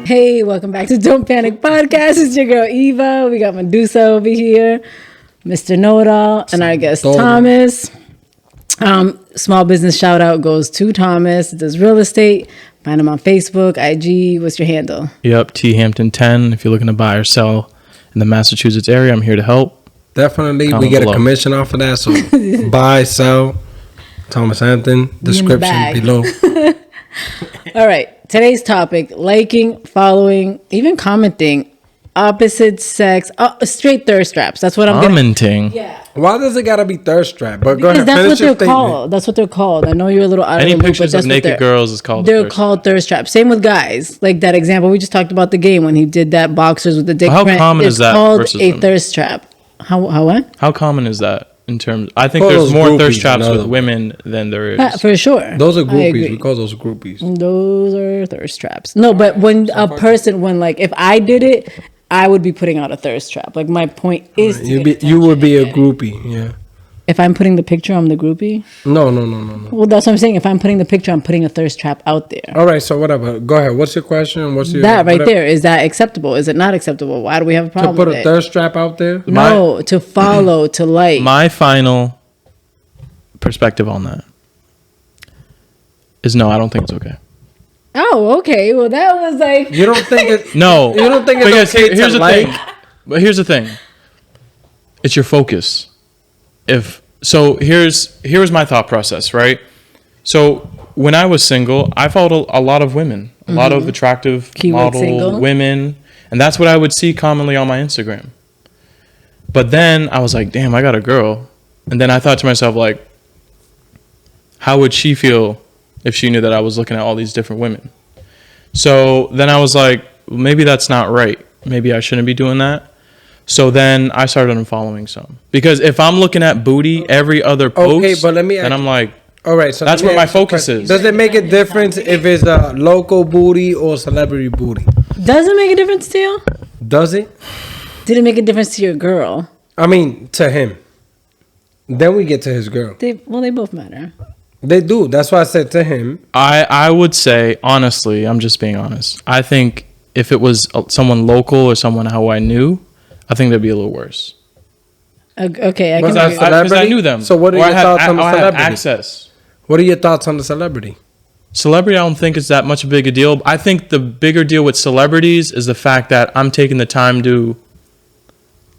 Hey, welcome back to Don't Panic Podcast. It's your girl Eva. We got Medusa over here, Mr. Know-It-All, and our guest Thomas. Small business shout out goes to Thomas. Does real estate. Find him on Facebook, IG. What's your handle? Yep, T Hampton 10. If you're looking to buy or sell in the Massachusetts area, I'm here to help. Definitely. We get a commission off of that. So buy, sell, Thomas Hampton. Description below. All right. Today's topic, liking, following, even commenting, opposite sex, straight thirst traps. That's what I'm commenting. Yeah. Why does it gotta be thirst trap? But go ahead. That's what they're called. That's what they're called. I know you're a little out of the loop. Any pictures of naked girls is called. They're called thirst traps. Same with guys. Like that example we just talked about the game when he did that boxers with the dick print. How common is that? It's called a thirst trap. How what? How common is that? In terms, I think there's more thirst traps with women than there is. For sure. Those are groupies. We call those groupies. Those are thirst traps. No, but when a person, like, if I did it, I would be putting out a thirst trap. Like, my point is you would be a groupie, yeah. If I'm putting the picture, I'm the groupie? No. Well, that's what I'm saying. If I'm putting the picture, I'm putting a thirst trap out there. All right, so whatever. Go ahead. What's your question? That right there. Is that acceptable? Is it not acceptable? Why do we have a problem with it? To put a thirst trap out there? No, to follow, to like. My final perspective on that is no, I don't think it's okay. Oh, okay. Well, that was like. You don't think it? No. You don't think it's okay here's to the like? thing. But here's the thing. It's your focus. Here's my thought process, right? So when I was single, I followed a lot of women, a lot of attractive model women, and that's what I would see commonly on my Instagram. But then I was like, damn, I got a girl. And then I thought to myself, like, how would she feel if she knew that I was looking at all these different women? So then I was like, maybe that's not right. Maybe I shouldn't be doing that. So then I started unfollowing some. Because if I'm looking at booty every other post, but let me then I'm like, all right, so that's where my focus is. Does it make a difference if it's a local booty or celebrity booty? Does it make a difference to you? Does it? Did it make a difference to your girl? I mean, to him. Then we get to his girl. They both matter. They do. That's why I said to him. I would say, honestly, I'm just being honest. I think if it was someone local or someone who I knew, I think that'd be a little worse. Okay, I can. Because I knew them. So what are your thoughts on the celebrity? I have access. What are your thoughts on the celebrity? Celebrity, I don't think is that much a big a deal. I think the bigger deal with celebrities is the fact that I'm taking the time to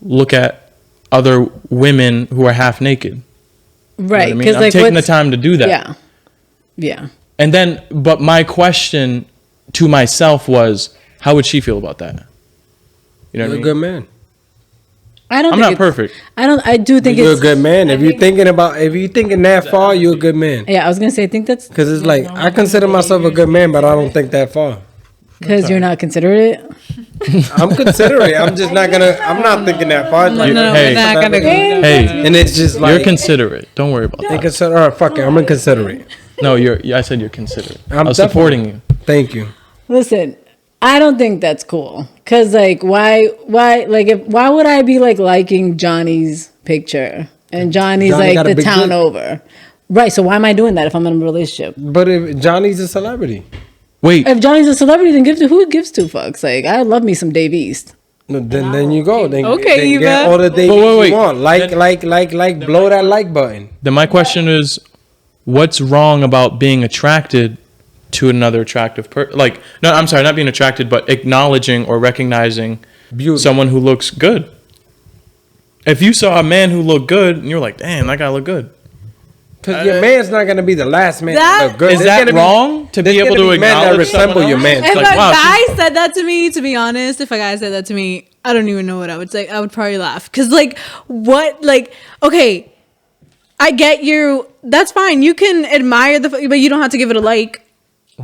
look at other women who are half naked. Right. Because I'm taking the time to do that. Yeah. Yeah. And then, but my question to myself was, how would she feel about that? You know what I mean? You're a good man. I'm not perfect. I do think you're a good man. If you're thinking that far, you're a good man. Yeah, I was gonna say, I think that's because it's like I consider myself a good man, but I don't think that far. Because you're not considerate. I'm considerate. I'm just not gonna. I'm not thinking that far. Like, we're not gonna go. Hey, and it's just like you're considerate. Don't worry about that. All right, fuck it. I'm inconsiderate. No, I said you're considerate. I'm supporting you. Thank you. Listen, I don't think that's cool. Cause like, why would I be like liking Johnny's picture and Johnny like the town over? Right. So why am I doing that if I'm in a relationship? But if Johnny's a celebrity. Wait. If Johnny's a celebrity, then who gives two fucks? Like, I love me some Dave East. No, then you go. Then, okay, then Eva. Get all the Dave East you want. Like, blow that like button. Then my question is, what's wrong about being attracted to another attractive person? Like, no, I'm sorry, not being attracted, but acknowledging or recognizing someone who looks good. If you saw a man who looked good, and you're like, damn, that guy look good. Because your man's not going to be the last man to look good. Is that wrong to be able to acknowledge resemble your man? If a guy said that to me, to be honest, I don't even know what I would say. I would probably laugh. Because, like, what? Like, okay, I get you. That's fine. You can admire but you don't have to give it a like.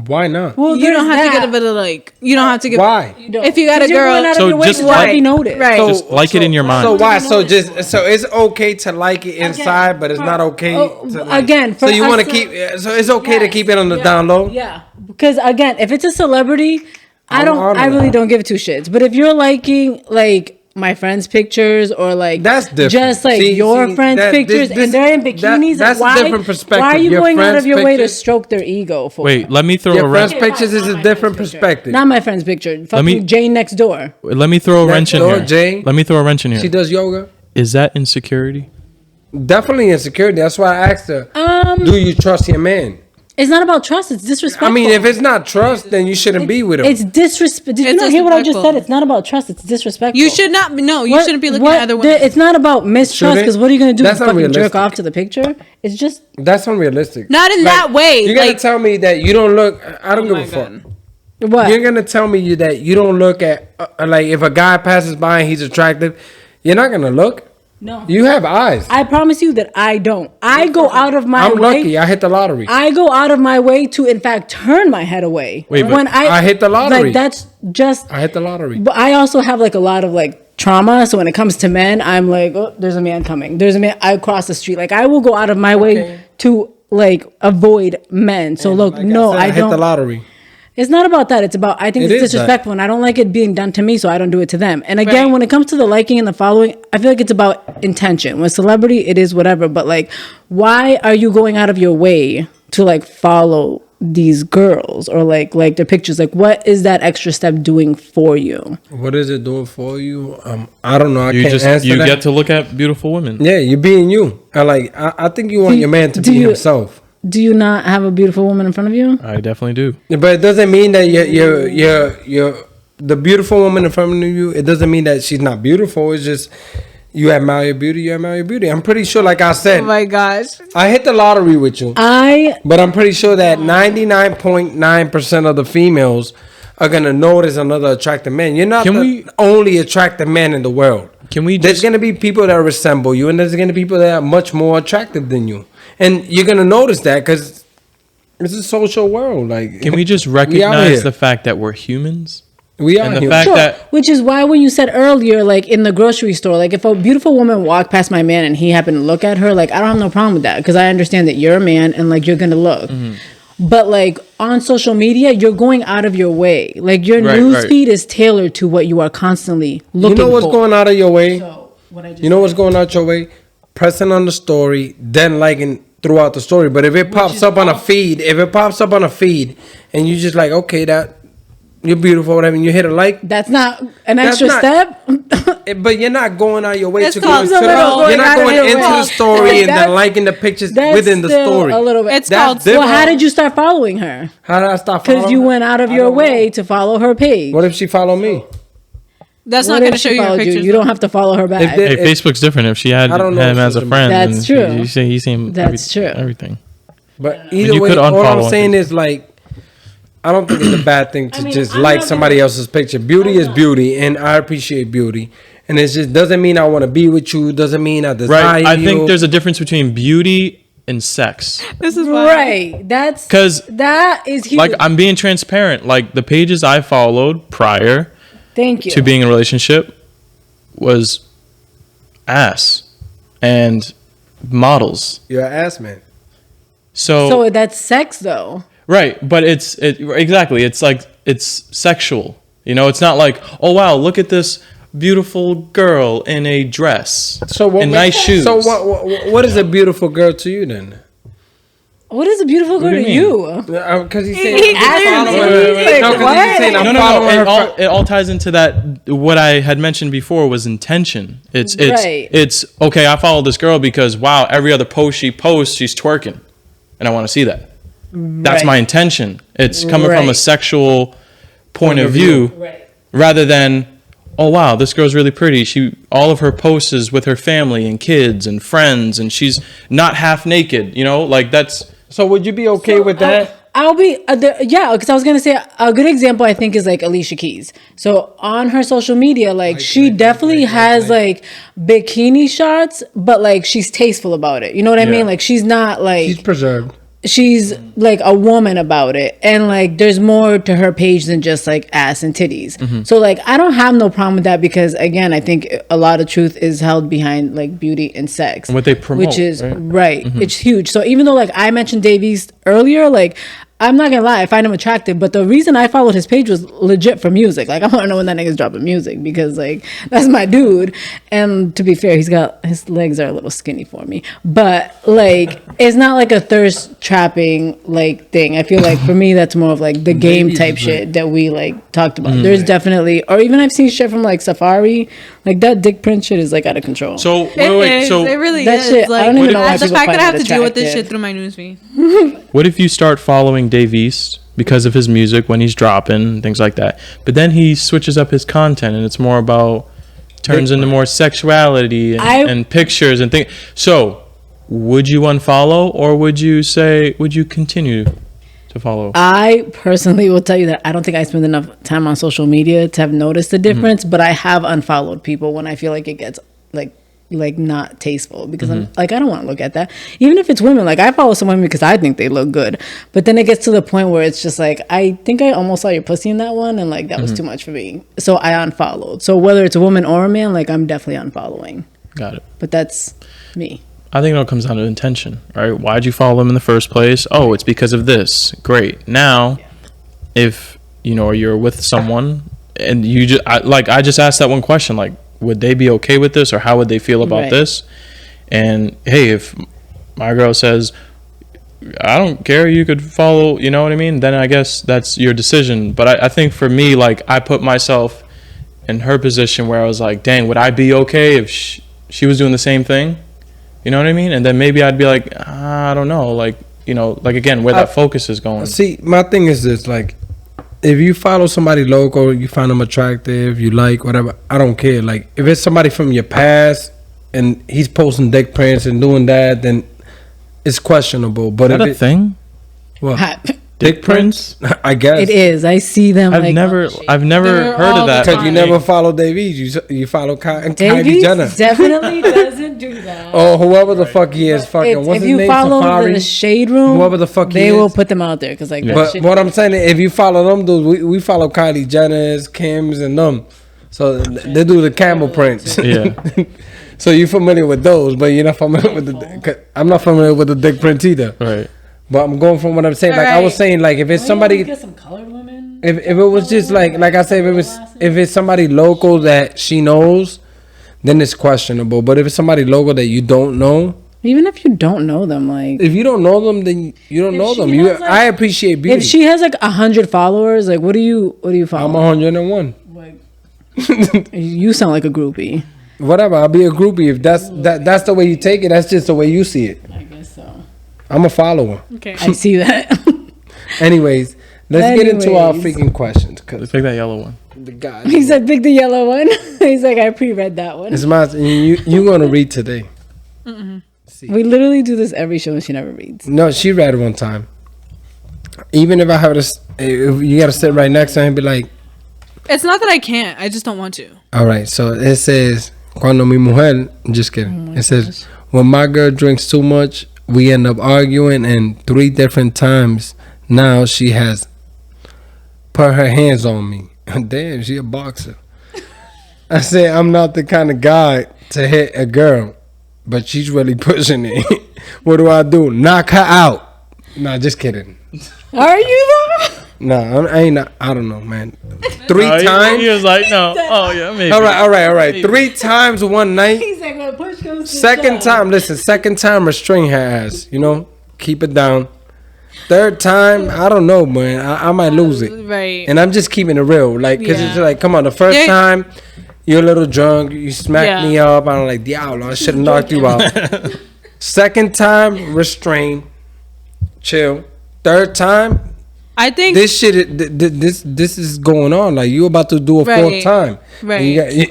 Why not? Well, you don't have to give it a like. You don't have to give. Why? If you got a girl, so just like notice. Right. Just like it in your mind. So why? So it's okay to like it inside, but it's not okay to like, again. So you want to keep. So it's okay to keep it on the down low. Yeah. Because again, if it's a celebrity, I really don't give two shits. But if you're liking like my friends' pictures or like that's different. Just like your friends' pictures and they're in bikinis. That's a different perspective. Why are you going out of your way to pictures? stroke their ego for? Wait, let me throw Your a friends' wrench. pictures is a different perspective. Not my friend's picture. Fucking Jane next door. Let me throw a wrench in here. Jane? Let me throw a wrench in here. She does yoga. Is that insecurity? Definitely insecurity. That's why I asked her. Do you trust your man? It's not about trust. It's disrespectful. I mean, if it's not trust, then you shouldn't be with him. It's disrespectful. Did you not hear what I just said? It's not about trust. It's disrespectful. You should not. No, you shouldn't be looking at other women. It's not about mistrust because what are you going to do? That's Fucking unrealistic. jerk off to the picture? It's just. That's unrealistic. Not in that way. You're going to tell me that you don't look. I don't give a fuck. What? You're going to tell me that you don't look at. Like, if a guy passes by and he's attractive, you're not going to look? No. You have eyes. I promise you that I don't. I go out of my way. I'm lucky. I hit the lottery. I go out of my way to, in fact, turn my head away. Wait, but when I hit the lottery. Like, that's just. I hit the lottery. But I also have like a lot of like trauma. So when it comes to men, I'm like, oh, there's a man coming. There's a man. I cross the street. Like I will go out of my way to like avoid men. So look, no, I hit don't. the lottery. It's not about that. It's about, I think it's disrespectful and I don't like it being done to me, so I don't do it to them. And again, when it comes to the liking and the following, I feel like it's about intention. With celebrity, it is whatever. But like, why are you going out of your way to like follow these girls or like their pictures? Like, what is that extra step doing for you? What is it doing for you? I don't know. I can't answer that. You get to look at beautiful women. Yeah, you're being you. I think you want your man to be himself. Do you not have a beautiful woman in front of you? I definitely do. But it doesn't mean that you're the beautiful woman in front of you. It doesn't mean that she's not beautiful. It's just you admire beauty. You admire beauty. I'm pretty sure, like I said, Oh my gosh. I hit the lottery with you. But I'm pretty sure that 99.9% of the females are gonna notice another attractive man. You're not the only attractive man in the world. There's gonna be people that resemble you, and there's gonna be people that are much more attractive than you. And you're going to notice that because it's a social world. Like, can we just recognize the fact that we're humans? We are and the humans. fact that, which is why when you said earlier, like in the grocery store, like if a beautiful woman walked past my man and he happened to look at her, like I don't have no problem with that because I understand that you're a man and like you're going to look. Mm-hmm. But like on social media, you're going out of your way. Like your news feed is tailored to what you are constantly looking for. You know what's going out of your way? You know what's going out your way? Pressing on the story, then liking throughout the story. But if it pops up on a feed, and you just like, okay, that you're beautiful, whatever, and you hit a like, that's not an extra step. But you're not going out your way It's to go into you're not going into the story and then liking the pictures within the story. A little bit. It's called. Well, how did you start following her? How did I start following her? Because you went out of your way to follow her page. What if she followed me? That's not going to show you her pictures. You don't have to follow her back. Hey, Facebook's different. If she had him as a friend, that's true. You say he seen true. Everything. But either way, all I'm saying is like, I don't think it's a bad thing to just like somebody else's picture. Beauty is beauty, and I appreciate beauty. And it just doesn't mean I want to be with you. Doesn't mean I desire you. I think there's a difference between beauty and sex. This is why. Right. That is huge. Like I'm being transparent. Like the pages I followed prior. Thank you. To being in a relationship was ass and models. You're an ass man. So that's sex though. Right, but exactly. It's like it's sexual. You know, it's not like, oh wow, look at this beautiful girl in a dress and nice shoes. So what is a beautiful girl to you then? What is a beautiful girl to you? Because he's saying it all ties into that. What I had mentioned before was intention. It's okay. I follow this girl because wow, every other post she posts, she's twerking, and I want to see that. That's my intention. It's coming from a sexual point of view, rather than, oh wow, this girl's really pretty. All of her posts is with her family and kids and friends, and she's not half naked. You know, like that's. So would you be okay with that? I'll be, because I was going to say a good example I think is like Alicia Keys. So on her social media, like she definitely has like bikini shots, but like she's tasteful about it. You know what I mean? Like she's not like. She's preserved. She's like a woman about it, and like there's more to her page than just like ass and titties. Mm-hmm. So like I don't have no problem with that because again I think a lot of truth is held behind like beauty and sex, and what they promote, which is right. Mm-hmm. It's huge. So even though like I mentioned Davies earlier, like I'm not gonna lie, I find him attractive, but the reason I followed his page was legit for music. Like, I want to know when that nigga's dropping music, because like that's my dude. And to be fair, his legs are a little skinny for me, but like it's not like a thirst trapping like thing. I feel like for me that's more of like the game type shit that we like talked about. There's definitely, or even I've seen shit from like Safari, like that dick print shit is like out of control. So it really that is. Shit, like, I don't even know why the people fact find that I have it to deal with this attractive. shit through my newsfeed. What if you start following Dave East because of his music when he's dropping, things like that, but then he switches up his content and it's more about, turns into more sexuality and pictures and things. So would you unfollow, or would you continue to follow? I personally will tell you that I don't think I spend enough time on social media to have noticed the difference, but I have unfollowed people when I feel like it gets like not tasteful, because I'm like, I don't want to look at that. Even if it's women, like I follow some women because I think they look good, but then it gets to the point where it's just like, I think I almost saw your pussy in that one, and like that was too much for me, so I unfollowed. So whether it's a woman or a man, like I'm definitely unfollowing. Got it. But that's me. I think it all comes down to intention, right? Why'd you follow them in the first place? Oh, it's because of this. Great. Now, if you're with someone and I just asked that one question, like, would they be okay with this, or how would they feel about this? And hey, if my girl says, I don't care, you could follow, you know what I mean, then I guess that's your decision. But I think for me, like, I put myself in her position where I was like, dang, would I be okay if she was doing the same thing? You know what I mean? And then maybe I'd be like, I don't know, like, like again, where that focus is going. See, my thing is this, like, if you follow somebody local, you find them attractive, you like, whatever, I don't care. Like, if it's somebody from your past and he's posting dick prints and doing that, then it's questionable. But is that a thing? What? Dick prints? I guess it is. I see them. I've never heard of that. Because you never follow Davies. You follow Kylie Jenner. Definitely doesn't do that. Oh, whoever the fuck he is, fucking. What's his name? If you follow Safari? the Shade Room, whoever the fuck they will put them out there, because like. Yeah. But what I'm saying is, if you follow them dudes, we follow Kylie Jenner's, Kim's, and them. So they do the camel prints. Yeah. So you're familiar with those, but you're not familiar with the. I'm not familiar with the dick prints either. Right. But I'm going from what I'm saying. Like I was saying, like if it's somebody, get some colored women. If it was just like I said, if it's somebody local that she knows, then it's questionable. But if it's somebody local that you don't know, even if you don't know them, like if you don't know them, then you don't know them. I appreciate beauty. If she has like 100 followers, like what do you follow? I'm 101. Like, you sound like a groupie. Whatever, I'll be a groupie if that's the way you take it. That's just the way you see it. I guess so. I'm a follower. Okay, I see that. Anyways, let's get into our freaking questions. Let's pick that yellow one. The guy. He said, "Pick the yellow one." He's like, "I pre-read that one." It's my. You're gonna read today. We literally do this every show, and she never reads. No, she read one time. Even if I have to, if you gotta sit right next to her and be like. It's not that I can't. I just don't want to. All right. So it says, "Cuando mi mujer." Just kidding. It says, "When my girl drinks too much, we end up arguing, and 3 different times now she has put her hands on me." Damn, she a boxer. I said, I'm not the kind of guy to hit a girl, but she's really pushing it. What do? Knock her out. Nah, just kidding. Are you though? No, I ain't. I don't know, man. 3 times. He was like, no. Oh yeah, maybe. All right. Maybe. 3 times one night. He's like, when push comes to Second time, listen. Second time, restrain her ass. Keep it down. 3rd time, I don't know, man. I might lose it. Right. And I'm just keeping it real, like, cause it's like, come on. The first time, you're a little drunk. You smack me up. I'm like, diablo, I should have knocked you out. Second time, restrain, chill. 3rd time. I think this shit, this is going on. Like you about to do a 4th time, right?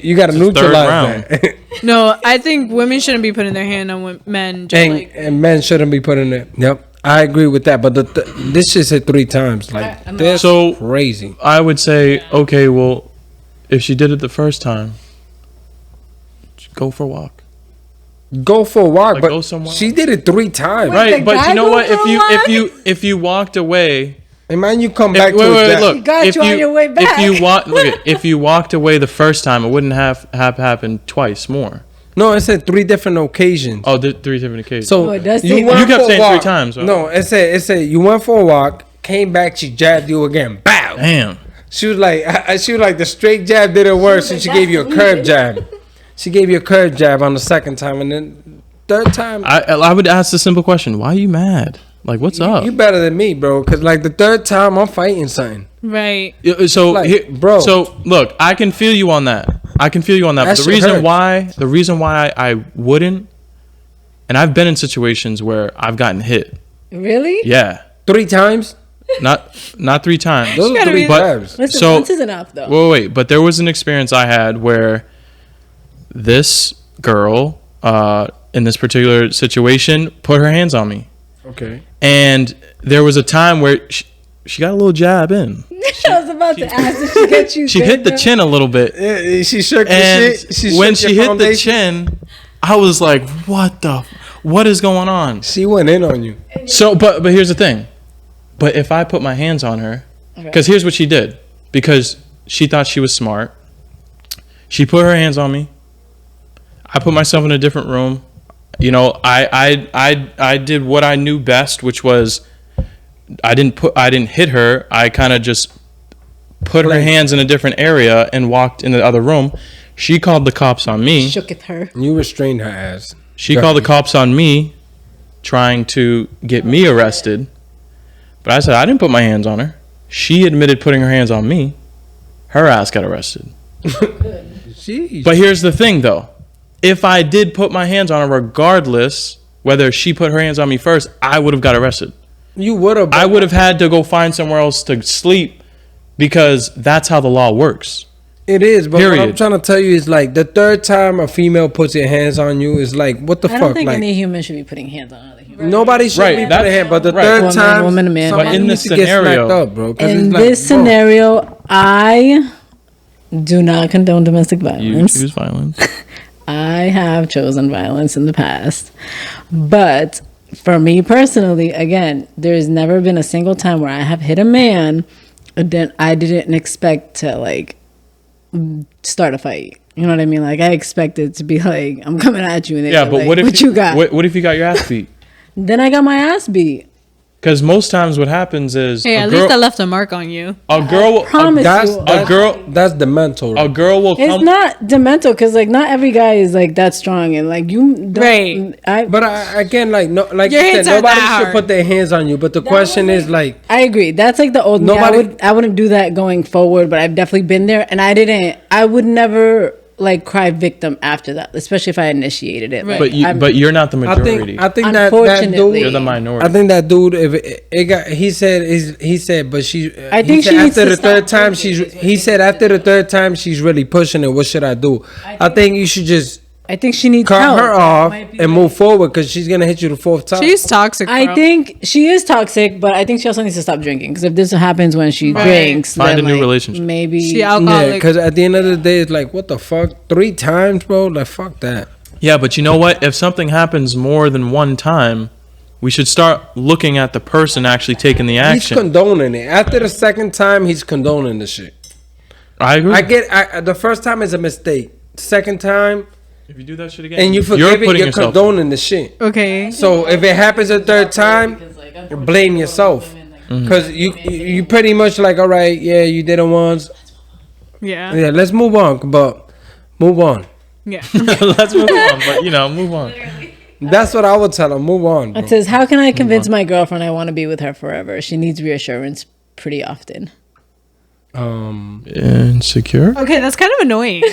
You got to neutralize that. No, I think women shouldn't be putting their hand on men. And men shouldn't be putting it. Yep, I agree with that. But this shit said 3 times. Like that's so crazy. I would say, okay, well, if she did it the first time, go for a walk. Go for a walk, like, but go somewhere she else. did it 3 times. Right, but you know what? If you walked away. And man, you come back to look. You got you on your way back. If you walked away the first time, it wouldn't have happened twice more. No, it said 3 different occasions. Oh, 3 different occasions. So you kept saying 3 times. Right? No, it said you went for a walk, came back, she jabbed you again. Bow. Damn. She was like the straight jab didn't work, so she gave you a curve jab. She gave you a curve jab on the second time, and then third time. I would ask the simple question: why are you mad? Like, what's up? You better than me, bro. Because like the third time, I'm fighting something. Right. So, like, bro. So look, I can feel you on that. But the reason why I wouldn't, and I've been in situations where I've gotten hit. Really? Yeah. 3 times. Not 3 times. Those are 3 times. Listen, So once is enough, though. wait. But there was an experience I had where this girl, in this particular situation, put her hands on me. Okay. And there was a time where she got a little jab in. I was about to ask if she get you. She hit the chin a little bit. Yeah, she shook And the shit. when she hit the chin, I was like, what is going on? She went in on you. So, but here's the thing. But if I put my hands on her, because here's what she did. Because she thought she was smart. She put her hands on me. I put myself in a different room. You know, I did what I knew best, which was I didn't hit her. I kind of just put her hands in a different area and walked in the other room. She called the cops on me. Shooketh her. You restrained her ass. She called the cops on me, trying to get me arrested. But I said I didn't put my hands on her. She admitted putting her hands on me. Her ass got arrested. Jeez. But here's the thing, though. If I did put my hands on her, regardless whether she put her hands on me first, I would have got arrested. You would have. I would have had to go find somewhere else to sleep because that's how the law works. It is, but Period. what I'm trying to tell you is like the third time a female puts her hands on you is like, what the fuck? I don't think like, any human should be putting hands on other humans. nobody should be putting a hand, but the third time, woman, man. somebody But in needs this to get scenario- smacked up, bro. 'Cause In it's like, this bro, scenario, I do not condone domestic You violence. choose violence. I have chosen violence in the past. But for me personally, again, there's never been a single time where I have hit a man and then I didn't expect to like start a fight. You know what I mean? Like I expected to be like, I'm coming at you and Yeah, but like, what if you got? What if you got your ass beat? Then I got my ass beat. Because most times what happens is Hey, at least I left a mark on you. a girl Promise you. that's the mental. a girl will It's come. not demental because like not every guy is like that strong and like you don't, Right. But again, like no, like Your you said, hands aren't nobody that should hard. put their hands on you. But the question is like, I agree. That's like the old me. I wouldn't do that going forward, but I've definitely been there, and I would never like cry victim after that, especially if I initiated it. Right. Like, But you're not the majority. I think that Unfortunately. dude, You're the minority. I think that dude, if it got, he said, but she. I think he said she needs after to the third stop time drinking. he said after the third time she's really pushing it. What should I do? I think you should just I think she needs cut help. her off and move forward because she's gonna hit you the fourth time. She's toxic. Bro. I think she is toxic, but I think she also needs to stop drinking because if this happens when she Right. drinks, Find then, a new like, relationship. Maybe she Yeah, alcoholic. because at the end of the day, it's like, what the fuck? 3 times, bro? Like, fuck that. Yeah, but you know what? If something happens more than one time, we should start looking at the person actually taking the He's action. condoning it. After the second time, he's condoning the shit. I agree. The first time is a mistake. Second time, if you do that shit again, and you forgive it, putting you're yourself. condoning the shit. Okay. So if it happens a third time, blame yourself. Because you pretty much like, all right, yeah, you did it once. Yeah. Yeah, let's move on. But move on. Yeah. Let's move on. But move on. That's what I would tell her. Move on, bro. It says, how can I convince my girlfriend I want to be with her forever? She needs reassurance pretty often. Insecure. Okay, that's kind of annoying.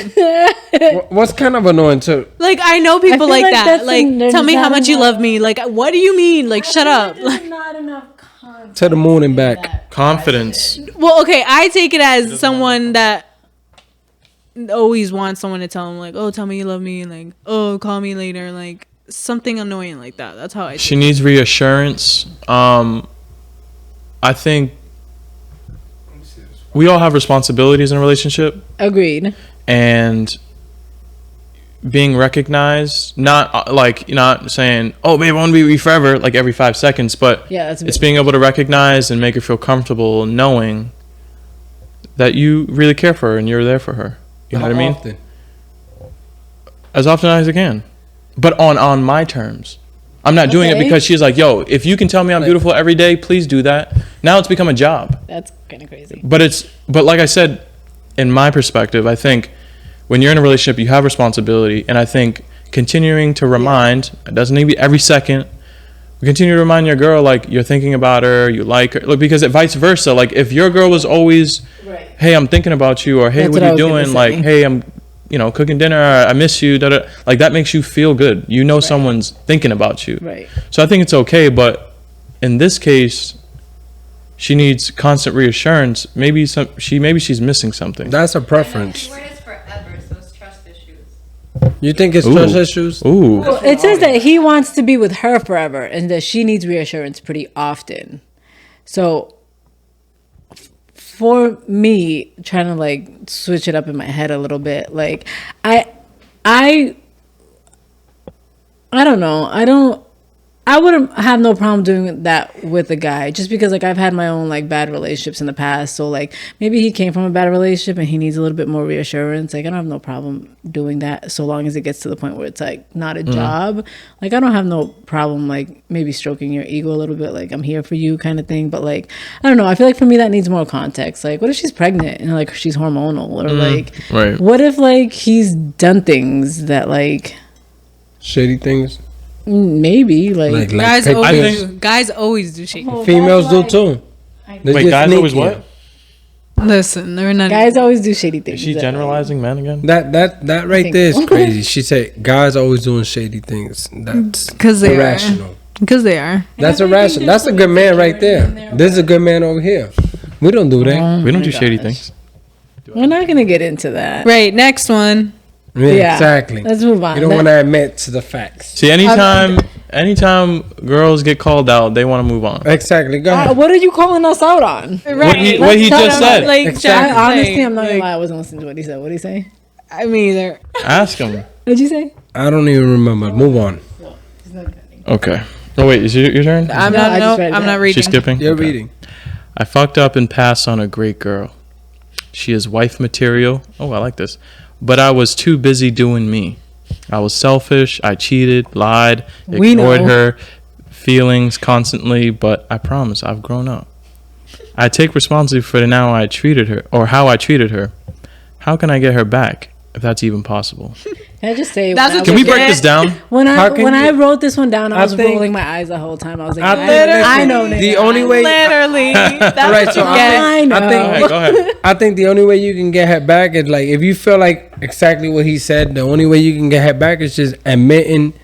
What's kind of annoying too? Like I know people feel like like that. that's Like, there's tell me how not much you enough- love me. Like, what do you mean? Like, shut up. Like, Not enough To the moon and back. Confidence. well, okay, I take it as someone that always wants someone to tell them, like, oh, tell me you love me, like, oh, call me later, like something annoying like that. That's how I. She needs reassurance. I think we all have responsibilities in a relationship, Agreed. and being recognized, not saying, oh babe, I want to be with you forever, like every 5 seconds, but Yeah, that's it's being able to recognize and make her feel comfortable knowing that you really care for her and you're there for her. You know what I mean? Often? As often as I can, but on my terms. I'm not doing it Okay. because she's like, yo, if you can tell me I'm beautiful every day, please do that. Now it's become a job. That's kind of crazy. But like I said, in my perspective, I think when you're in a relationship, you have responsibility, and I think continuing to remind, it doesn't need to be every second. Continue to remind your girl, like, you're thinking about her, you like her, like, because vice versa. Like, if your girl was always, hey, I'm thinking about you, or hey, what are you doing? Like, hey, I'm, cooking dinner, or, I miss you. Like, that makes you feel good. Someone's thinking about you. Right. So I think it's okay, but in this case, she needs constant reassurance. Maybe she's missing something. That's a preference. The word is forever, so it's trust issues. You think it's trust issues? Ooh. Well, it says that he wants to be with her forever and that she needs reassurance pretty often. So for me, trying to like switch it up in my head a little bit, like I don't know. I wouldn't have no problem doing that with a guy, just because like I've had my own like bad relationships in the past. So like maybe he came from a bad relationship and he needs a little bit more reassurance. Like I don't have no problem doing that, so long as it gets to the point where it's like not a job. Like I don't have no problem like maybe stroking your ego a little bit, like I'm here for you kind of thing. But like I don't know, I feel like for me that needs more context. Like what if she's pregnant and like she's hormonal, or like what if like he's done things that like shady things? Maybe like guys always do shady. Females do too. Wait, guys always what? Listen, they're not. Guys always do shady things. Is she generalizing men again? That right there is crazy. She said guys always doing shady things. That's because they irrational. Because they are. That's irrational. That's a good man right there. This is a good man over here. We don't do that. We don't do shady things. We're not gonna get into that. Right. Next one. Yeah, exactly. Let's move on. You don't want to admit to the facts. See, anytime girls get called out, they want to move on. Exactly. Go ahead. What are you calling us out on? Right. What he just said. Like, exactly. Honestly, I'm not gonna lie. I wasn't listening to what he said. What did he say? I mean, either. Ask him. What did you say? I don't even remember. Move on. Okay. Oh wait, is it your turn? I'm not reading. She's skipping. You're reading. I fucked up and passed on a great girl. She is wife material. Oh, I like this. But I was too busy doing me. I was selfish. I cheated, lied, ignored her feelings constantly. But I promise, I've grown up. I take responsibility for how I treated her. How can I get her back, if that's even possible? Can I just say? Can we break this down? When I wrote this one down, I was rolling my eyes the whole time. I was like, I know. The only way, literally. That's right? what So I know. Go ahead. I think the only way you can get her back is like if you feel like exactly what he said. The only way you can get her back is just admitting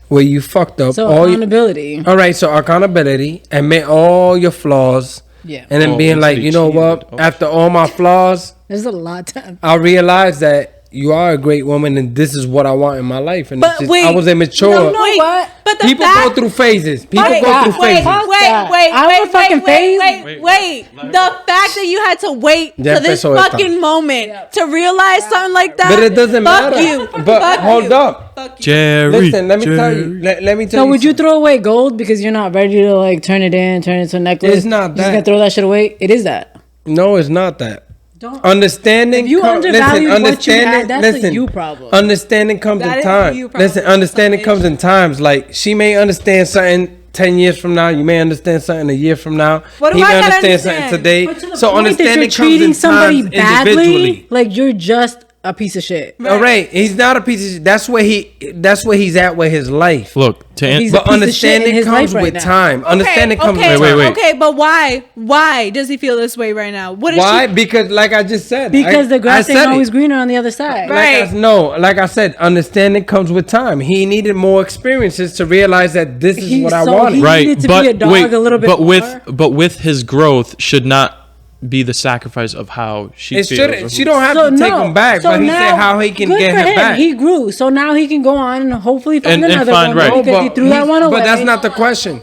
where you fucked up. So accountability. All right. So accountability. Admit all your flaws. Yeah. And then being like, you know what? After all my flaws, there's a lot of time. I realized that you are a great woman, and this is what I want in my life. And But wait, I was immature. You know what? But People go through phases. Wait. The fact that you had to wait to this fucking moment to realize something like that. But it doesn't matter. Fuck you. But hold up. Jerry. Listen, let me tell you. Let me tell you. So would you throw away gold because you're not ready to like turn it into a necklace? It's not that. You're just gonna throw that shit away? It is that. No, it's not that. Don't. Understanding. If you undervalue what you had, that's a you problem. Understanding comes in time. Listen, understanding comes in times. Like she may understand something 10 years from now. You may understand something a year from now. What do he I may gotta understand something today. But to the So point understanding that you're comes treating in somebody times badly, individually. like you're just a piece of shit. All right, he's not a piece of shit. That's where he's at with his life. Look, but understanding comes with time. Understanding comes with time. Wait. Okay, but why? Why does he feel this way right now? Why? Because, like I just said, because the grass ain't always greener on the other side. Right. Like I said, understanding comes with time. He needed more experiences to realize that this is what I wanted. Right, needed to be a dog a little bit but with his growth should not be the sacrifice of how she feels. She don't have to take him back, but he said how he can get her back. He grew, so now he can go on and hopefully find another one. Right. Because he threw that one away. But that's not the question.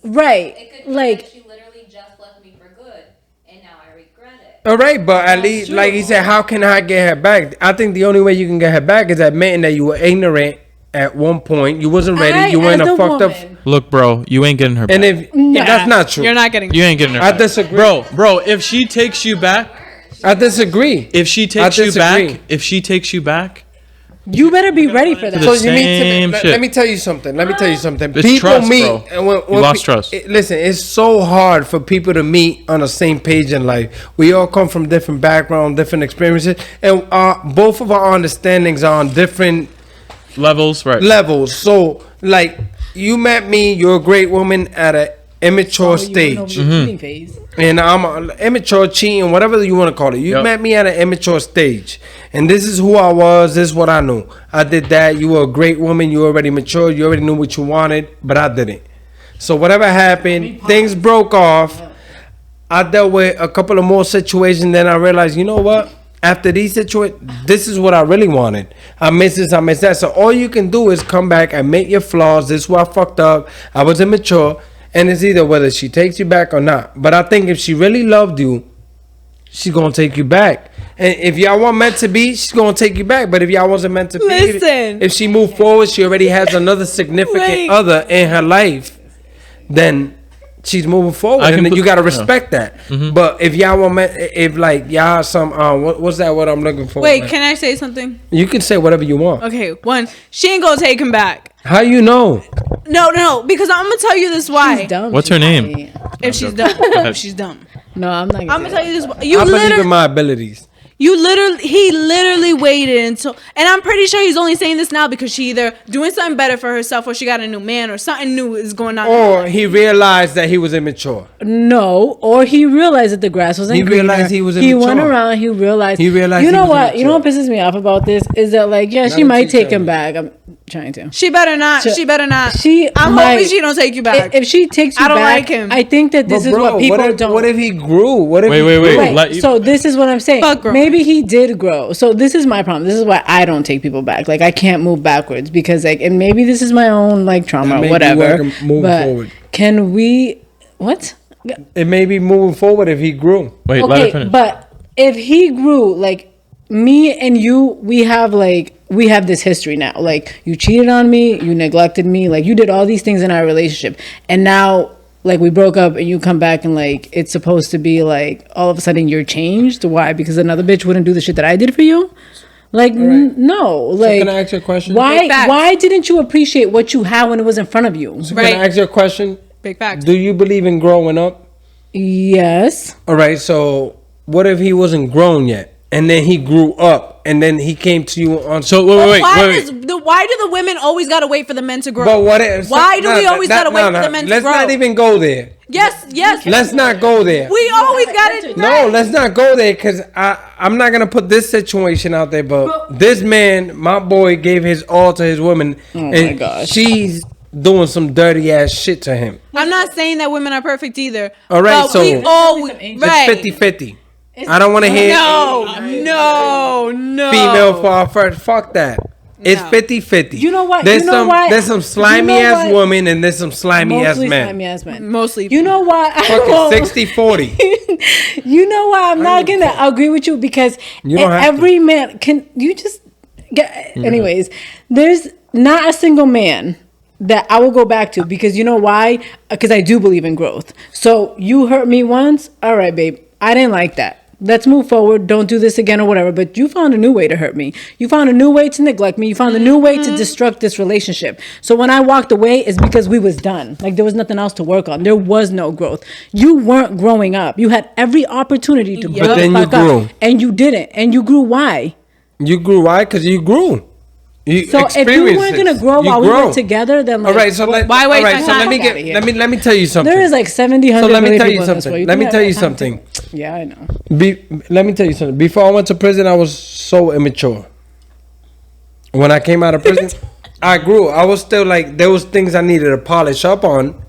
Right. It could be like that she literally just left me for good, and now I regret it. All right, but at least, like he said, how can I get her back? I think the only way you can get her back is admitting that you were ignorant at one point. You wasn't ready. You went and fucked up. Look, bro, you ain't getting her back. And if that's not true, You're not getting. You ain't getting her I back. disagree. Bro, if she takes you back, I disagree. if she takes you back, You better be ready for that. So you need to. Let me tell you something. It's People trust, meet, bro. and when You lost trust. Listen, it's so hard for people to meet on the same page in life. We all come from different backgrounds, different experiences, and both of our understandings are on different levels. Right. Levels. So, like, you met me. You're a great woman at an immature stage. Phase. And I'm immature, cheating, whatever you want to call it. You met me at an immature stage. And this is who I was. This is what I knew. I did that. You were a great woman. You already matured. You already knew what you wanted. But I didn't. So whatever happened, things broke off. I dealt with a couple of more situations. Then I realized, you know what? After these situations, this is what I really wanted. I miss this. I miss that. So all you can do is come back, admit your flaws. This is where I fucked up. I was immature. And it's either whether she takes you back or not. But I think if she really loved you, she's going to take you back. And if y'all weren't meant to be, she's going to take you back. But if y'all wasn't meant to be, if she moved forward, she already has another significant other in her life, then she's moving forward. And then you got to respect that. Mm-hmm. But if y'all were meant, if like y'all some, what's that what I'm looking for? Wait, can I say something? You can say whatever you want. Okay, one, she ain't going to take him back. How you know? No, because I'm gonna tell you this why. She's dumb. What's her name? If she's dumb. If she's dumb. No, I'm not. I'm gonna tell you this. I believe in my abilities. He literally waited until, and I'm pretty sure he's only saying this now because she either doing something better for herself or she got a new man or something new is going on. Or he realized that he was immature. No, or he realized that the grass wasn't greener. He realized he was immature. He went around, he realized. You know what? Immature. You know what pisses me off about this is that, like, yeah, she might take him back. I'm trying to. She better not. She better not. I'm might, hoping she don't take you back. If she takes you back, I don't like him. I think that this is what people don't. What if he grew? What if wait. So this is what I'm saying. Maybe he did grow. So this is my problem. This is why I don't take people back. Like, I can't move backwards because, like, and maybe this is my own, like, trauma or whatever. But forward. Can we? What? It may be moving forward if he grew. Wait, let her finish. But if he grew, like, me and you, we have this history now. Like, you cheated on me, you neglected me, like, you did all these things in our relationship, and now, like, we broke up and you come back and, like, it's supposed to be like all of a sudden you're changed. Why? Because another bitch wouldn't do the shit that I did for you? Like, no. Like, so can I ask you a question? Why didn't you appreciate what you had when it was in front of you? So can I ask you a question? Big facts. Do you believe in growing up? Yes. All right. So what if he wasn't grown yet? And then he grew up, and then he came to you on. So wait. Why do the women always gotta wait for the men to grow? But what if? Why do we always gotta wait for the men to grow? Let's not even go there. Yes. Let's not go there. We always gotta. No, let's not go there because I'm not gonna put this situation out there. But this man, my boy, gave his all to his woman, and she's doing some dirty ass shit to him. I'm not saying that women are perfect either. All right, so we always it's 50-50. I don't want to hear no female fall first. Fuck that. It's 50-50. You know what? There's some slimy ass woman and there's some slimy ass men. Mostly. You know why? Fucking 60-40. You know why I'm not gonna agree with you because every man can. You just get. Anyways, there's not a single man that I will go back to because you know why? Because I do believe in growth. So you hurt me once, all right, babe. I didn't like that. Let's move forward. Don't do this again or whatever. But you found a new way to hurt me. You found a new way to neglect me. You found a new way to destruct this relationship. So when I walked away, it's because we was done. Like there was nothing else to work on. There was no growth. You weren't growing up. You had every opportunity to grow back up, and you didn't. And you grew why? You grew why? Because you grew. So if you weren't gonna grow while we were together, then like, all right. So let me tell you something. There is like 70, 100. So let me tell you something. Let me tell you something. Yeah, I know. Let me tell you something. Before I went to prison, I was so immature. When I came out of prison, I grew. I was still like there was things I needed to polish up on,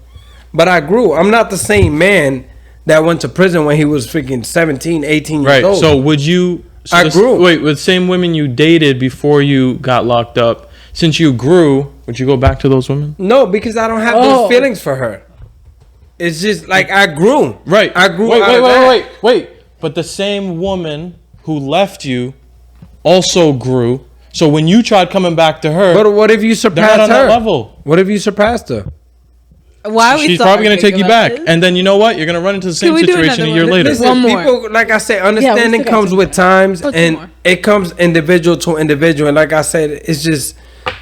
but I grew. I'm not the same man that went to prison when he was freaking 17, 18 years old. Right. So would you? So I grew. Wait, with the same women you dated before you got locked up, since you grew, would you go back to those women? No, because I don't have those feelings for her. It's just like I grew. Right. I grew. Wait. But the same woman who left you also grew. So when you tried coming back to her, but what if you surpassed on her? That level. What if you surpassed her? Why are we she's so probably going to take you back. this? And then you know what? You're going to run into the same situation a year later. Listen, One more. people, like I said, understanding comes with times, and it comes individual to individual. And like I said, it's just...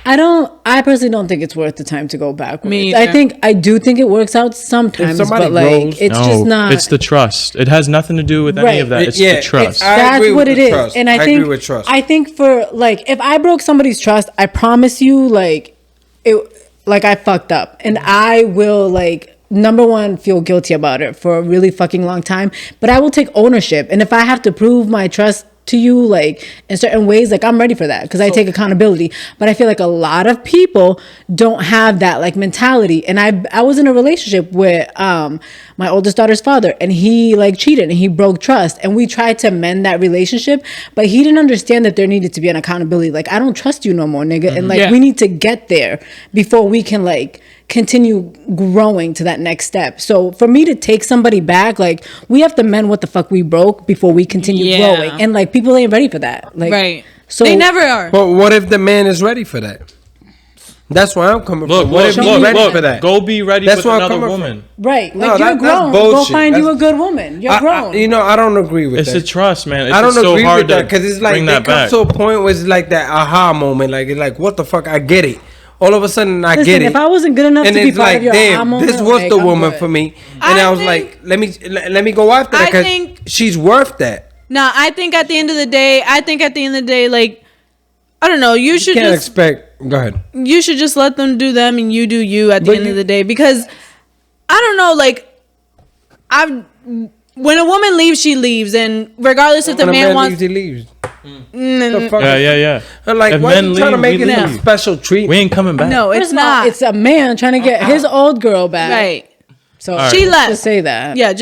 I personally don't think it's worth the time to go backwards. Me either. I do think it works out sometimes, but like it's just not. It's the trust. It has nothing to do with any of that. It's the trust. That's what it is. Trust. And I think agree with trust. I think for like if I broke somebody's trust, I promise you, like I fucked up, and I will like number one feel guilty about it for a really fucking long time. But I will take ownership, and if I have to prove my trust to you like in certain ways, like I'm ready for that because I take accountability. But I feel like a lot of people don't have that like mentality. And I was in a relationship with my oldest daughter's father, and he like cheated and he broke trust, and we tried to mend that relationship, but he didn't understand that there needed to be an accountability. Like, I don't trust you no more, nigga. And like we need to get there before we can like continue growing to that next step. So for me to take somebody back, like we have to mend what the fuck we broke before we continue growing. And like people ain't ready for that. Like, so they never are. But what if the man is ready for that? That's why I'm coming from. What if he's ready for that? Go be ready with another woman. Right. Like, you're grown. Go find you a good woman. You're grown. I don't agree with that. It's the trust, man. It's I don't so agree hard with that because it's like they come to a point where it's like that aha moment. Like, it's like, what the fuck? I get it. All of a sudden, I get it. If I wasn't good enough to be part of your aha moment, this was the woman for me. And I was like, let me go after that because she's worth that. No, I think at the end of the day, like, I don't know. You should can't expect. Go ahead. You should just let them do them and you do you at the end of the day, because I don't know. Like, when a woman leaves, she leaves, and regardless if the man wants, he leaves. Yeah. Like, why are you trying to make it a special treat? We ain't coming back. No, it's not. It's a man trying to get his old girl back. Right. So she left. Just say that. Yeah,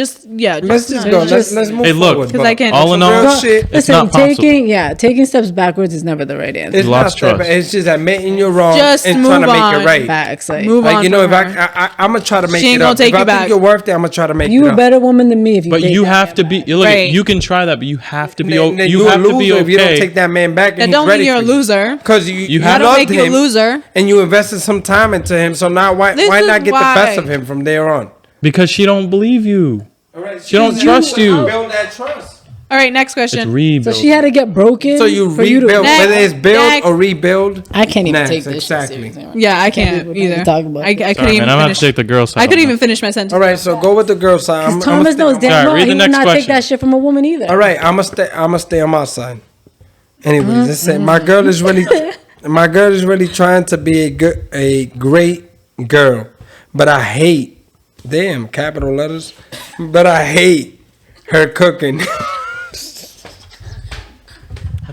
let's just go. Let's move forward. Because I can't. All in all, listen, taking steps backwards is never the right answer. It's not trust. It's just admitting you're wrong just and trying to make it right. Facts, like, move on. You know, if I'm gonna try to make it up. If I think you're worth it, I'm gonna try to make it up. You a better woman than me if you. But you have to be. Look, you can try that, but you have to be. You have to be okay. If you don't take that man back, that don't mean you're a loser. Because you don't make you a loser, and you invested some time into him. So now why not get the best of him from there on? Because she don't believe you. Right, she don't trust you. Build that trust. All right, next question. So she had to get broken. So you rebuild, whether it's build or rebuild. I can't even take this exactly. Yeah, I can't either. Talk about I couldn't even. I'm gonna take the girl side. I couldn't even finish my sentence. All right, so go with the girl side. Thomas knows damn well he would not take that shit from a woman either. All right, I'm gonna stay on my side. Anyways, let's say my girl is really trying to be a great girl, but I hate. Damn, capital letters. But I hate her cooking.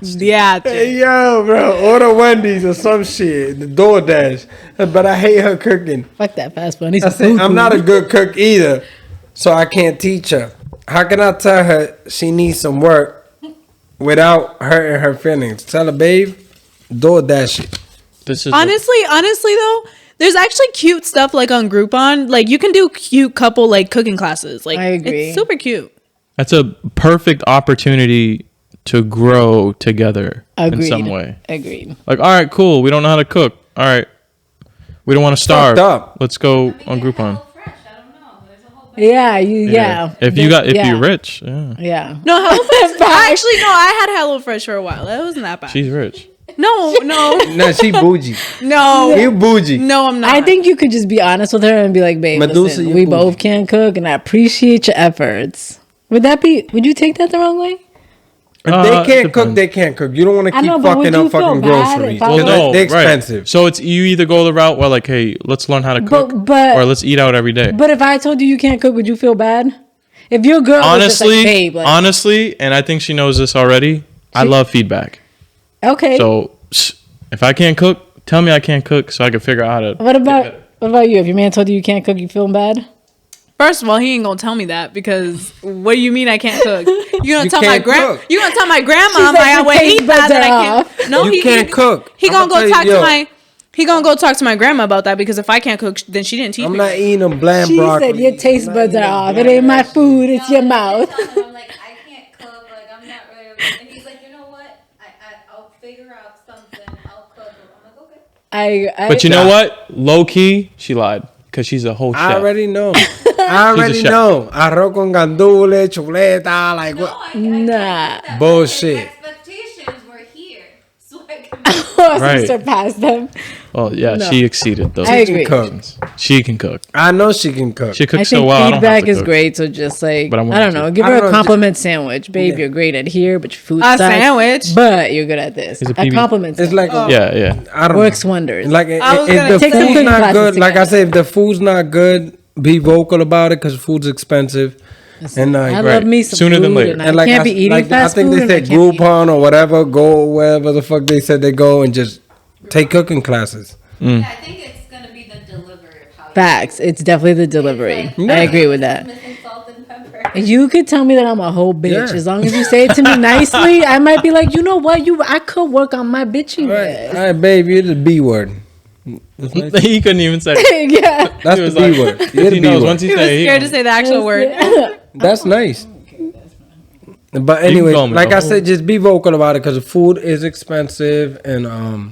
Yeah. Hey, yo, bro. Order Wendy's or some shit. The DoorDash. But I hate her cooking. Fuck that fast food. I'm not a good cook either, so I can't teach her. How can I tell her she needs some work without hurting her feelings? Tell her, babe, DoorDash it. Honestly though, there's actually cute stuff like on Groupon. Like, you can do cute couple like cooking classes. Like, I agree. It's super cute. That's a perfect opportunity to grow together in some way. Agreed. Like, all right, cool. We don't know how to cook. All right, we don't want to starve. Let's go on Groupon. Yeah. If you're rich, yeah. No, HelloFresh. I had HelloFresh for a while. That wasn't that bad. She's rich. No. No, she bougie. No. You bougie. No, I'm not. I think you could just be honest with her and be like, babe, Medusa, listen, we both can't cook and I appreciate your efforts. Would you take that the wrong way? If they can't cook, they can't cook. You don't want to keep fucking up fucking groceries. Well, no, they're expensive. Right. So you either go the route where like, hey, let's learn how to cook, or let's eat out every day. But if I told you can't cook, would you feel bad? If your girl was just like, babe, like, honestly, and I think she knows this already, I love feedback. Okay. So if I can't cook, tell me I can't cook so I can figure out how to. What about you? If your man told you can't cook, you feel bad? First of all, he ain't gonna tell me that, because what do you mean I can't cook? You gonna tell my grandma? You gonna tell my grandma when he found that I can't? No, he can't cook. He gonna go talk to my. He gonna go talk to my grandma about that, because if I can't cook, then she didn't teach me. I'm not eating them bland broccoli. She said your taste buds are off. It ain't my food. It's your mouth. I'm like, I can't cook. Like, I'm not really. And he's like, you know what? I'll figure out something. I'll cook. I'm like, okay. But you know what? Low key, she lied. because she's a whole chef. I already know. I already know. Arroz con gandules, chuleta, like what? Nah. Bullshit. Expectations were here, so I can. Right. Surpass them. Oh yeah, No. she exceeded those. I agree. expectations. She can cook. I know she can cook. She I cooks think so well. I don't have feedback to is cook. great. So just like, But I'm I don't willing know, to. give I her don't a know, compliment sandwich. Babe, Yeah. you're great at here, but your food A sucks. sandwich? But you're good at this. It's a A PB. compliment It's sandwich. like Yeah. I don't Works know. wonders. Like I was if gonna the take some food's cooking not classes good, like I together. said, if the food's not good, be vocal about it because food's expensive. And like, I right. love me some Sooner food, than later. and and I like can't be eating like, fast I think food. they and I said can't be Groupon or whatever. Go wherever the fuck they said they go and just take cooking classes. Yeah, I think it's gonna be the delivery of how. Facts. It's definitely the delivery. It's I agree with that. Missing salt and pepper. You could tell me that I'm a whole bitch Yeah. as long as you say it to me nicely. I might be like, you know what, I could work on my bitchiness. All right, babe, you're the B word. That's nice. He couldn't even say it. Yeah. That's He the was B like- word. 'cause You're the he B knows word. once he He was say scared to say the actual word. That's nice. But can anyway, call me like the I whole- said, just be vocal about it because the food is expensive and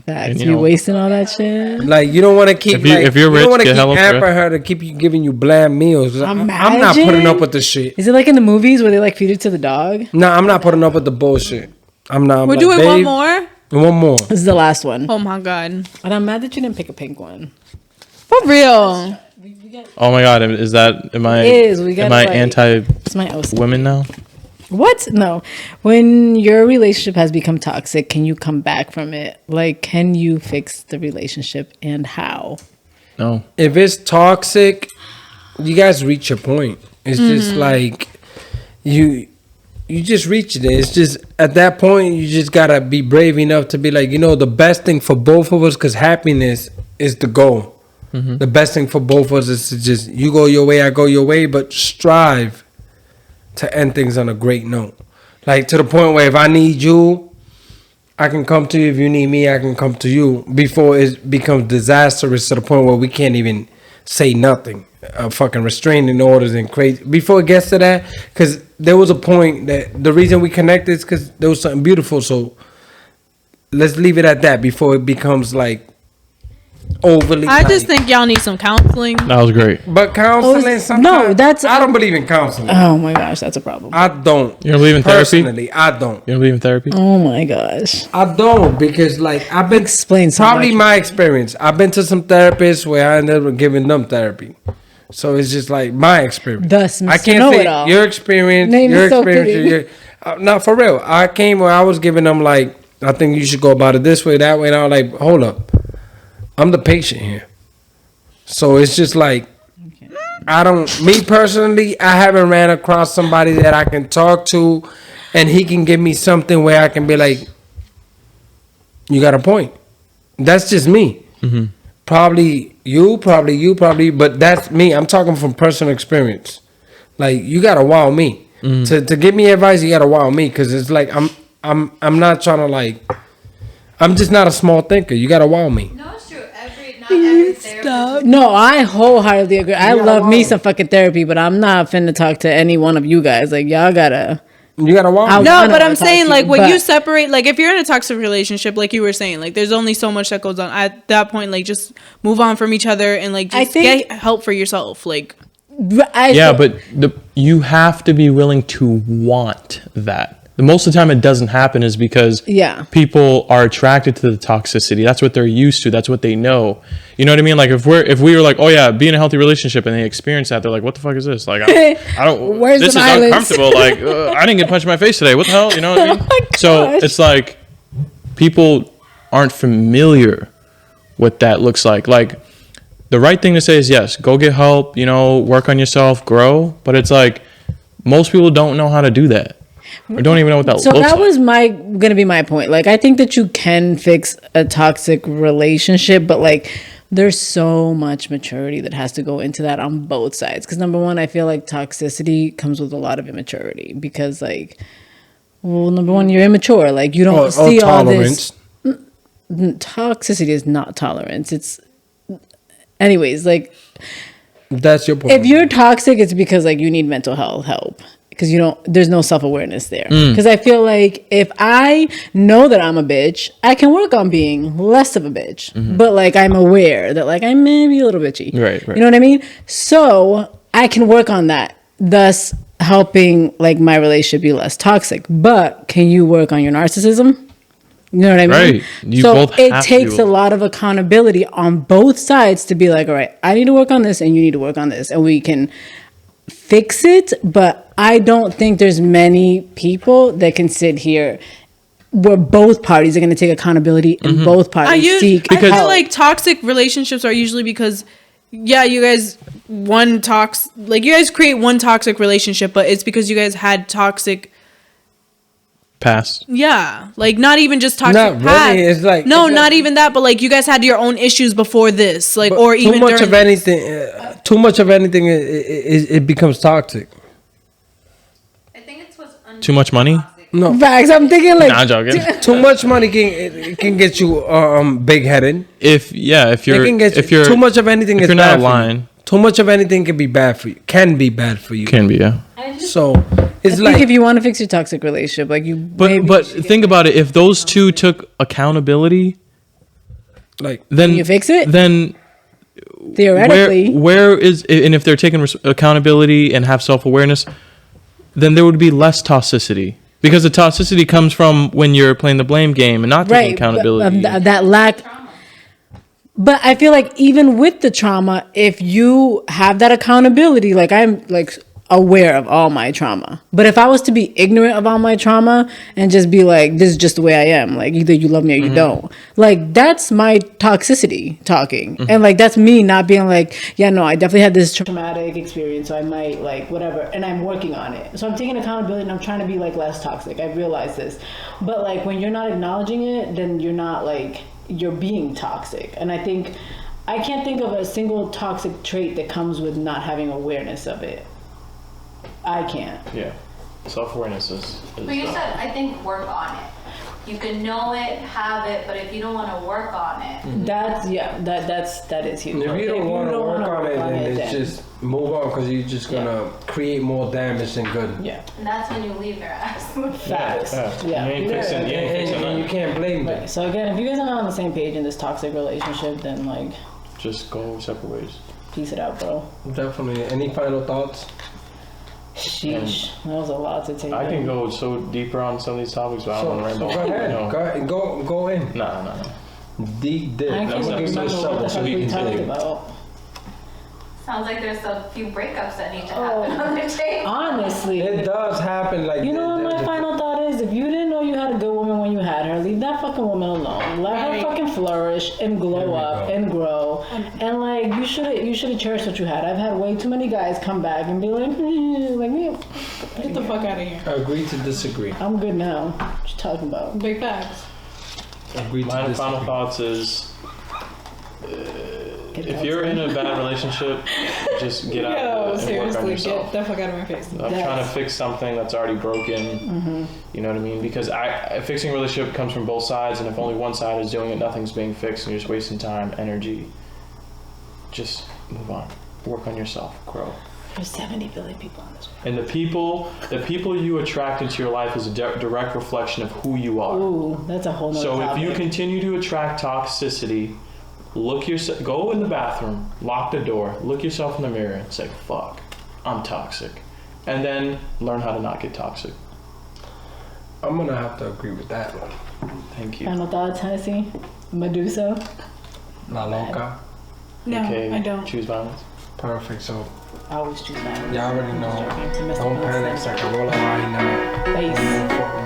Facts. And, you You know- wasting all that shit. like you don't want to keep If you're you rich, don't want to get keep hella hampering bread. her to keep you giving you bland meals. I'm not Imagine. putting up with the shit. Is it like in the movies where they like feed it to the dog? No, I'm not putting up with the bullshit. I'm not. I'm We're like, doing one babe, more? One more. This is the last one. Oh my god. And I'm mad that you didn't pick a pink one. For real. Oh my god, is that am I It is. We am gotta, I like- anti It's my OCD. women now? What? No. When your relationship has become toxic, can you come back from it? Like, can you fix the relationship and how? No. If it's toxic, you guys reach your point. It's just like you just reach it. It's just at that point you just gotta be brave enough to be like, you know, the best thing for both of us, because happiness is the goal. The best thing for both of us is to just you go your way, I go your way, but strive to end things on a great note. Like to the point where if I need you, I can come to you. If you need me, I can come to you. Before it becomes disastrous to the point where we can't even say nothing. Fucking restraining orders and crazy. Before it gets to that, because there was a point that the reason we connected is because there was something beautiful. So let's leave it at that before it becomes like overly. I just think y'all need some counseling. That was great. But counseling, sometimes, that's- I don't believe in counseling. Oh my gosh, that's a problem. I don't. You don't believe in therapy? Personally, I don't. You don't believe in therapy? Oh my gosh. I don't because like I've been Explain so probably much. my experience. I've been to some therapists where I ended up giving them therapy. So it's just like my experience. Thus, I Mr. can't Know-It-All. say your experience. Name your is so experience. pretty. No, for real. I came where I was giving them like, I think you should go about it this way, that way, and I was like, hold up, I'm the patient here. So it's just like, I don't. Me personally, I haven't ran across somebody that I can talk to, and he can give me something where I can be like, you got a point. That's just me. Probably you, but that's me. I'm talking from personal experience. Like you gotta wow me to give me advice. You gotta wow me because it's like I'm not trying to like. I'm just not a small thinker. You gotta wow me. No, it's true. Not every therapist. No, I wholeheartedly agree. I Yeah, love me wow. some fucking therapy, but I'm not finna talk to any one of you guys. Like, y'all gotta. You gotta wow I me. No, wanna but I'm talk saying to like you, when you but- separate, like if you're in a toxic relationship, like you were saying, like there's only so much that goes on. At that point, like just move on from each other and like I just think- get help for yourself. Like Yeah, but you have to be willing to want that. The most of the time it doesn't happen is because people are attracted to the toxicity. That's what they're used to. That's what they know. You know what I mean? Like if we were like, oh yeah, be in a healthy relationship, and they experience that, they're like, what the fuck is this? Like I don't. Where's this the is violence? uncomfortable. Like I didn't get punched in my face today. What the hell? You know what I mean? Oh my So gosh. it's like people aren't familiar what that looks like. Like the right thing to say is yes, go get help. You know, work on yourself, grow. But it's like most people don't know how to do that. Or don't even know what that So looks that like. was gonna be my point. Like, I think that you can fix a toxic relationship, but like, there's so much maturity that has to go into that on both sides. Because number one, I feel like toxicity comes with a lot of immaturity. Because like, well, number one, you're immature. Like, you don't see all this. Toxicity is not tolerance. It's, anyways, like. That's your point. If you're toxic, it's because like you need mental health help. because there's no self-awareness there. Because I feel like if I know that I'm a bitch, I can work on being less of a bitch. But like I'm aware that like I may be a little bitchy. Right. You know what I mean? So I can work on that, thus helping like my relationship be less toxic. But can you work on your narcissism? You know what I mean? Right. So it takes a lot of accountability on both sides to be like, all right, I need to work on this and you need to work on this. And we can fix it. But I don't think there's many people that can sit here where both parties are going to take accountability and both parties seek help. I feel like toxic relationships are usually because, yeah, you guys you guys create one toxic relationship, but it's because you guys had toxic past. Yeah, like not even just toxic not past. Really. It's like not even that, but like you guys had your own issues before this, like or even too much of anything. Too much of anything, it becomes toxic. I think it's what's too much money. No facts. I'm thinking like too much money can get you big headed. If you're too much of anything is bad for you. Too much of anything can be bad for you. Can be bad for you. Can be, yeah. So it's I like think if you want to fix your toxic relationship, like you. But think about it. If those two took accountability, like then you fix it. Then theoretically, where is and if they're taking accountability and have self-awareness, then there would be less toxicity. Because the toxicity comes from when you're playing the blame game and not taking accountability. That lack. But I feel like even with the trauma, if you have that accountability, like I'm like aware of all my trauma. But if I was to be ignorant of all my trauma and just be like, this is just the way I am, like either you love me or you don't, like that's my toxicity talking. And like that's me not being like, yeah, no, I definitely had this traumatic experience, so I might like whatever, and I'm working on it. So I'm taking accountability and I'm trying to be like less toxic. I realize this. But like when you're not acknowledging it, then you're not like, you're being toxic. And I can't think of a single toxic trait that comes with not having awareness of it. I can't. Yeah. Self-awareness is But you said, I think work on it. You can know it, have it, but if you don't want to work on it. That is huge. If you don't want to work on it, then it's just move on because you're just going to create more damage than good. Yeah. And that's when you leave their ass. Facts. Yeah. You ain't fixing And you can't blame them. Right. So again, if you guys are not on the same page in this toxic relationship, then like just go separate ways. Peace it out, bro. Definitely. Any final thoughts? Sheesh, that was a lot to take. I can go so deeper on some of these topics, but I don't want to ramble. Go ahead. Go in. Nah. Deep dip. I can't remember what the fuck we talked about. Sounds like there's a few breakups that need to happen on the table. Honestly, it does happen. Like you know what my final thought is? If you didn't know you had a good woman when you had her, leave that fucking woman alone. Let her fucking flourish and glow up and grow. And like you should have cherished what you had. I've had way too many guys come back and be like me. Get the fuck out of here. Agree to disagree. I'm good now. What you talking about? Big facts. Agree to disagree. My final thoughts is. If you're in a bad relationship, just get out of it and work on yourself. Get the fuck out of my face. I'm trying to fix something that's already broken. You know what I mean? Because fixing a relationship comes from both sides, and if only one side is doing it, nothing's being fixed, and you're just wasting time, energy. Just move on. Work on yourself. Grow. There's 70 billion people on this world. And the people you attract into your life is a direct reflection of who you are. Ooh, that's a whole nother topic. If you continue to attract toxicity, go in the bathroom, lock the door, look yourself in the mirror and say, fuck, I'm toxic. And then learn how to not get toxic. I'm going to have to agree with that one. Thank you. Final thoughts, Hennessy? Medusa? La Loca? No, I don't. Choose violence. Perfect. So, I always choose violence. y'all already know. Don't panic. Se acabó la vaina. Peace.